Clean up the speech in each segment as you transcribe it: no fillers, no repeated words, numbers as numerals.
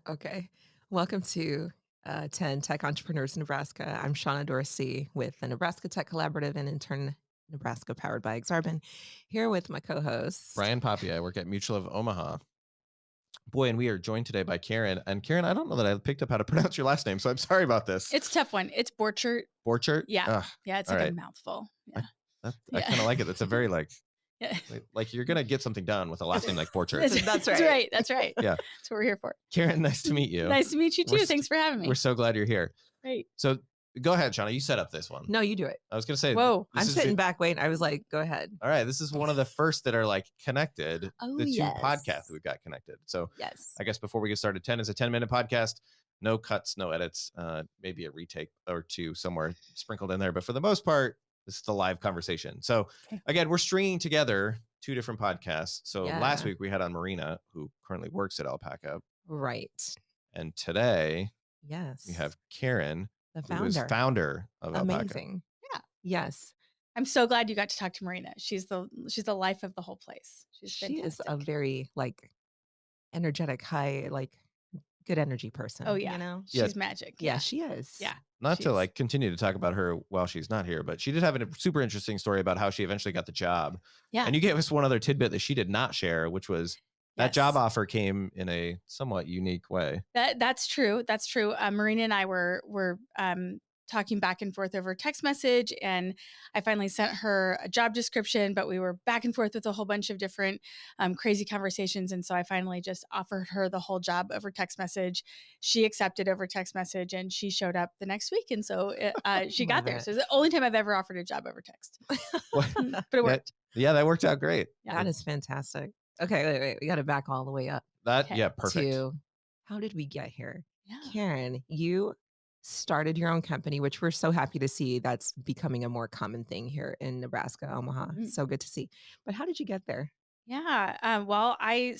Okay. Welcome to 10 Tech Entrepreneurs in Nebraska. I'm Shonna Dorsey with the Nebraska Tech Collaborative and intern Nebraska powered by Exarban. Here with my co-host. Brian Poppe. I work at Mutual of Omaha. Boy, and we are joined today by Karen. And Karen, I don't know that I picked up how to pronounce your last name, so I'm sorry about this. It's a tough one. It's Borchert. Borchert? Yeah. Ugh, Yeah, it's all like right. a mouthful. Yeah. I kind of like it. It's a very yeah. like you're going to get something done with a last name like Borchert. That's right. That's right. Yeah. That's what we're here for. Karen, nice to meet you. Nice to meet you too. Thanks for having me. We're so glad you're here. Great. So go ahead, Shonna. You set up this one. No, you do it. I was going to say, whoa, I'm sitting back waiting. I was like, go ahead. All right. This is one of the first that are like connected. Oh, the two yes. podcasts we've got connected. So Yes. I guess before we get started, 10 is a 10-minute podcast. No cuts, no edits, maybe a retake or two somewhere sprinkled in there. But for the most part, this is the live conversation. So again, we're stringing together two different podcasts. So last week we had on Marina, who currently works at Alpaca. Right. And today we have Karen, the who is founder of Alpaca. Amazing. Yeah. Yes. I'm so glad you got to talk to Marina. She's the life of the whole place. She is a very energetic, high, good energy person. Oh yeah. You know? She's magic. Yeah, she is. Yeah. Not to continue to talk about her while she's not here, but she did have a super interesting story about how she eventually got the job. Yeah. And you gave us one other tidbit that she did not share, which was that job offer came in a somewhat unique way. That's true. That's true. Marina and I were talking back and forth over text message, and I finally sent her a job description, but we were back and forth with a whole bunch of different crazy conversations. And so I finally just offered her the whole job over text message. She accepted over text message, and she showed up the next week. And so she got there. So it's the only time I've ever offered a job over text. But it worked. Yeah, that worked out great. Yeah. That is fantastic. Okay, wait. We got to back all the way up. Perfect. How did we get here? Yeah. Karen, you started your own company, which we're so happy to see that's becoming a more common thing here in Nebraska, Omaha. Mm-hmm. So good to see. But how did you get there? Yeah. Well, I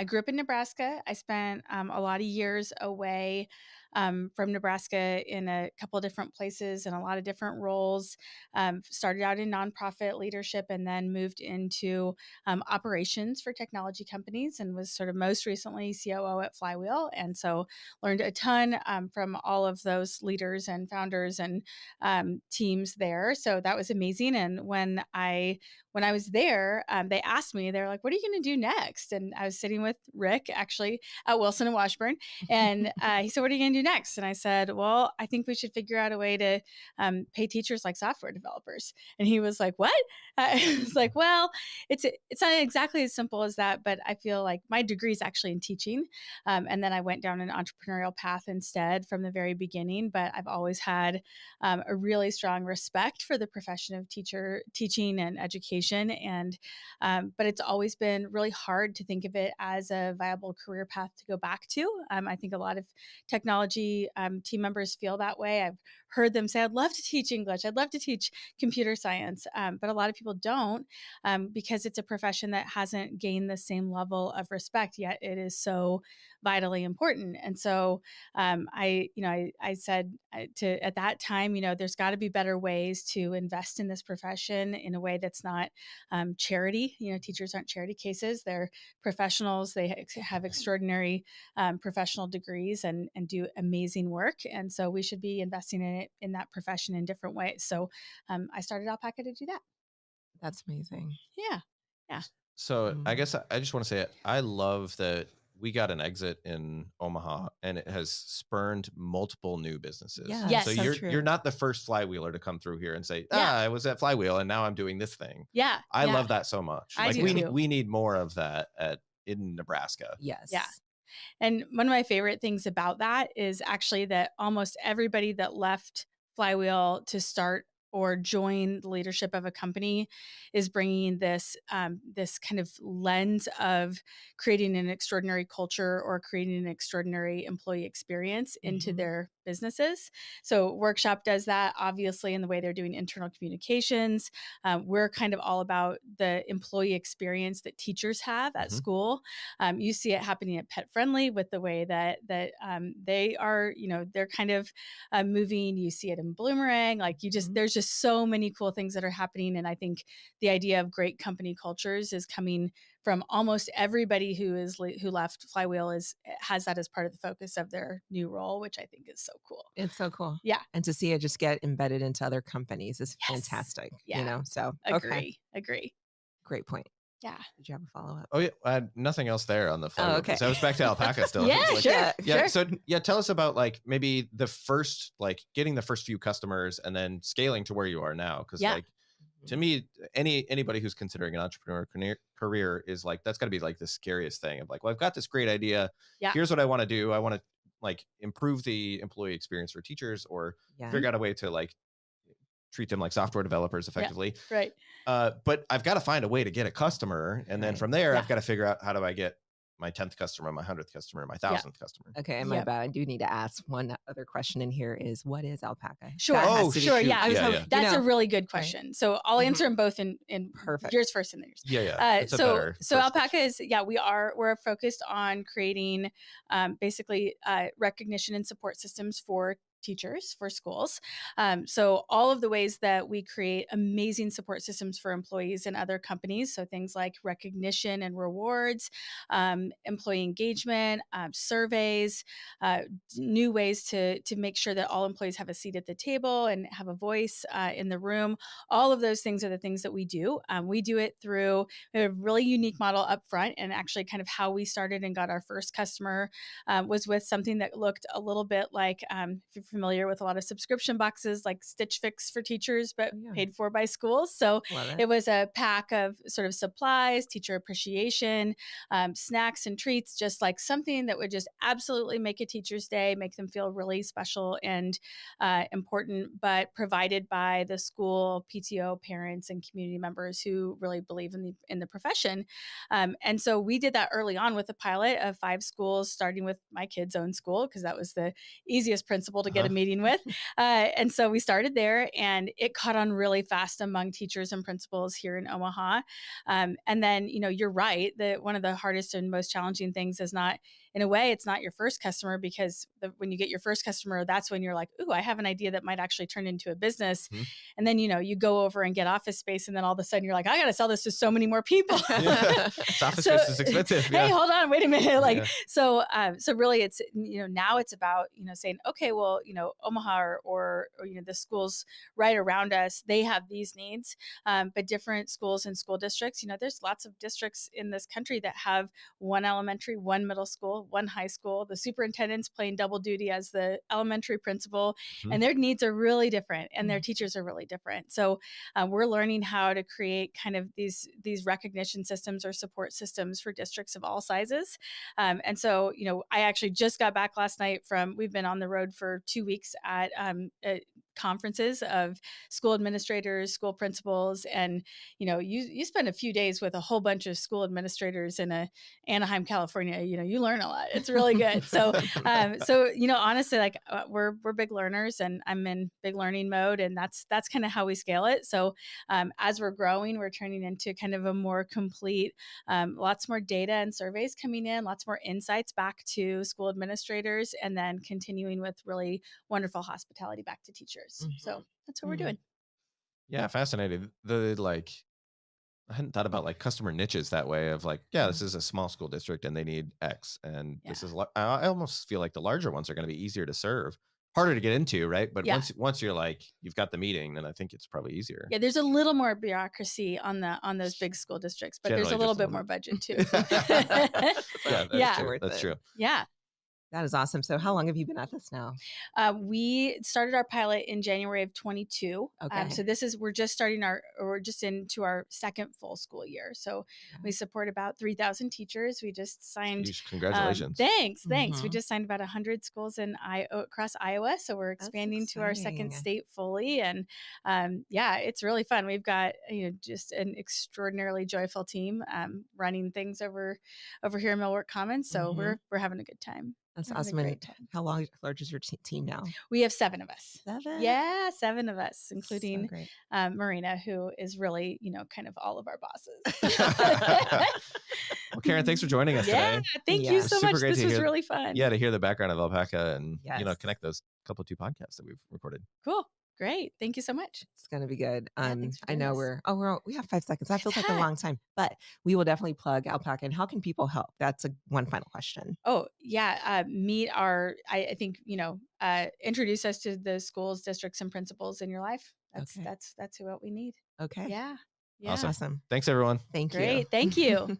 grew up in Nebraska. I spent a lot of years away from Nebraska in a couple of different places and a lot of different roles. Started out in nonprofit leadership and then moved into operations for technology companies, and was sort of most recently COO at Flywheel. And so learned a ton from all of those leaders and founders and teams there. So that was amazing. And when I was there, they asked me, they're like, what are you going to do next? And I was sitting with Rick actually at Wilson and Washburn. And he said, what are you going to do next? And I said, well, I think we should figure out a way to pay teachers like software developers. And he was like, what? I was like, well, it's not exactly as simple as that, but I feel like my degree is actually in teaching. And then I went down an entrepreneurial path instead from the very beginning. But I've always had a really strong respect for the profession of teaching and education. And but it's always been really hard to think of it as a viable career path to go back to. I think a lot of technology team members feel that way. I've heard them say, I'd love to teach English. I'd love to teach computer science. But a lot of people don't because it's a profession that hasn't gained the same level of respect, yet it is so vitally important. And so I said at that time, there's got to be better ways to invest in this profession in a way that's not charity. Teachers aren't charity cases. They're professionals. They have extraordinary professional degrees and do amazing work. And so we should be investing in it, in that profession, in different ways. So I started Alpaca to do that. That's amazing. Yeah. So I guess I just want to say I love that we got an exit in Omaha, and it has spurned multiple new businesses. Yeah, yes, so you're not the first Flywheeler to come through here and say, I was at Flywheel and now I'm doing this thing. Yeah. I love that so much. I do too. We need more of that in Nebraska. Yes. Yeah. And one of my favorite things about that is actually that almost everybody that left Flywheel to start or join the leadership of a company is bringing this kind of lens of creating an extraordinary culture or creating an extraordinary employee experience into their businesses. So Workshop does that, obviously, in the way they're doing internal communications. We're kind of all about the employee experience that teachers have at school. You see it happening at Pet Friendly with the way that they are, they're kind of moving. You see it in Bloomerang. There's just so many cool things that are happening. And I think the idea of great company cultures is coming from almost everybody who left Flywheel has that as part of the focus of their new role, which I think is so cool. It's so cool. Yeah. And to see it just get embedded into other companies is Yes. fantastic. Yeah. So Agree. Great point. Yeah. Did you have a follow-up? Oh yeah, nothing else there on the Flywheel. okay. So I was back to Alpaca still. Yeah, Like, sure. Yeah. So tell us about like maybe the first, like getting the first few customers and then scaling to where you are now. Cause like to me, anybody who's considering an entrepreneur career is like, that's gotta be like the scariest thing of like, well, I've got this great idea. Yeah. Here's what I want to do. I want to like improve the employee experience for teachers or figure out a way to like treat them like software developers effectively. Yeah, right. But I've got to find a way to get a customer. And then from there, I've got to figure out how do I get my 10th customer, my 100th customer, my 1000th customer. Okay. And my bad. I do need to ask one other question in here is what is Alpaca? Sure. Sure. Yeah. That's a really good question. So I'll answer them both in perfect. Yours first and then yours. Yeah. So Alpaca is, we're focused on creating basically recognition and support systems for teachers, for schools. So all of the ways that we create amazing support systems for employees and other companies. So things like recognition and rewards, employee engagement, surveys, new ways to make sure that all employees have a seat at the table and have a voice in the room. All of those things are the things that we do. We do it through a really unique model up front, and actually kind of how we started and got our first customer was with something that looked a little bit like, if you're familiar with a lot of subscription boxes like Stitch Fix for teachers, but paid for by schools. So it was a pack of sort of supplies, teacher appreciation, snacks and treats, just like something that would just absolutely make a teacher's day, make them feel really special and important, but provided by the school, PTO, parents, and community members who really believe in the profession. And so we did that early on with a pilot of 5 schools, starting with my kids' own school, because that was the easiest principal to get a meeting with. And so we started there, and it caught on really fast among teachers and principals here in Omaha. And then, you're right that one of the hardest and most challenging things is not, in a way, it's not your first customer, because when you get your first customer, that's when you're like, ooh, I have an idea that might actually turn into a business. Mm-hmm. And then, you go over and get office space, and then all of a sudden you're like, I got to sell this to so many more people. Office space is expensive. Hey, hold on, wait a minute. So really it's, now it's about, saying, okay, well, Omaha or the schools right around us, they have these needs, but different schools and school districts, there's lots of districts in this country that have one elementary, one middle school, one high school, the superintendent's playing double duty as the elementary principal, and their needs are really different, and their teachers are really different. So we're learning how to create kind of these recognition systems or support systems for districts of all sizes. And so, I actually just got back last night we've been on the road for 2 weeks at conferences of school administrators, school principals, and you spend a few days with a whole bunch of school administrators in Anaheim, California. You learn a lot. It's really good. So honestly, like we're big learners, and I'm in big learning mode, and that's kind of how we scale it. So as we're growing, we're turning into kind of a more complete, lots more data and surveys coming in, lots more insights back to school administrators, and then continuing with really wonderful hospitality back to teachers. So that's what we're doing. Yeah, fascinating. I hadn't thought about like customer niches that way of like, this is a small school district and they need X, and this is, I almost feel like the larger ones are going to be easier to serve, harder to get into, right? But once you're like, you've got the meeting, then I think it's probably easier. Yeah, there's a little more bureaucracy on those big school districts, but there's a little bit more budget too. That's true. Yeah. That is awesome. So how long have you been at this now? We started our pilot in January of 22. Okay. So we're just into our second full school year. So we support about 3,000 teachers. We just signed. Congratulations. Thanks. We just signed about 100 schools across Iowa. So we're expanding to our second state fully. And it's really fun. We've got, just an extraordinarily joyful team running things over here in Millwork Commons. So we're having a good time. That's awesome. And how large is your team now? We have 7 of us. 7? Yeah, 7 of us, including Marina, who is really, kind of all of our bosses. Well, Karen, thanks for joining us today. Thank you so much. This was really fun. Yeah, to hear the background of Alpaca and, connect those couple 2 podcasts that we've recorded. Cool. Great. Thank you so much. It's going to be good. Yeah, thanks for I doing know this. we have 5 seconds. That feels like a Yeah. long time, but we will definitely plug Alpaca. And how can people help? That's one final question. Oh, yeah. Meet our, I think, introduce us to the schools, districts, and principals in your life. Okay. That's what we need. Okay. Yeah. Yeah. Awesome. Awesome. Thanks, everyone. Thank you. Great. Thank you.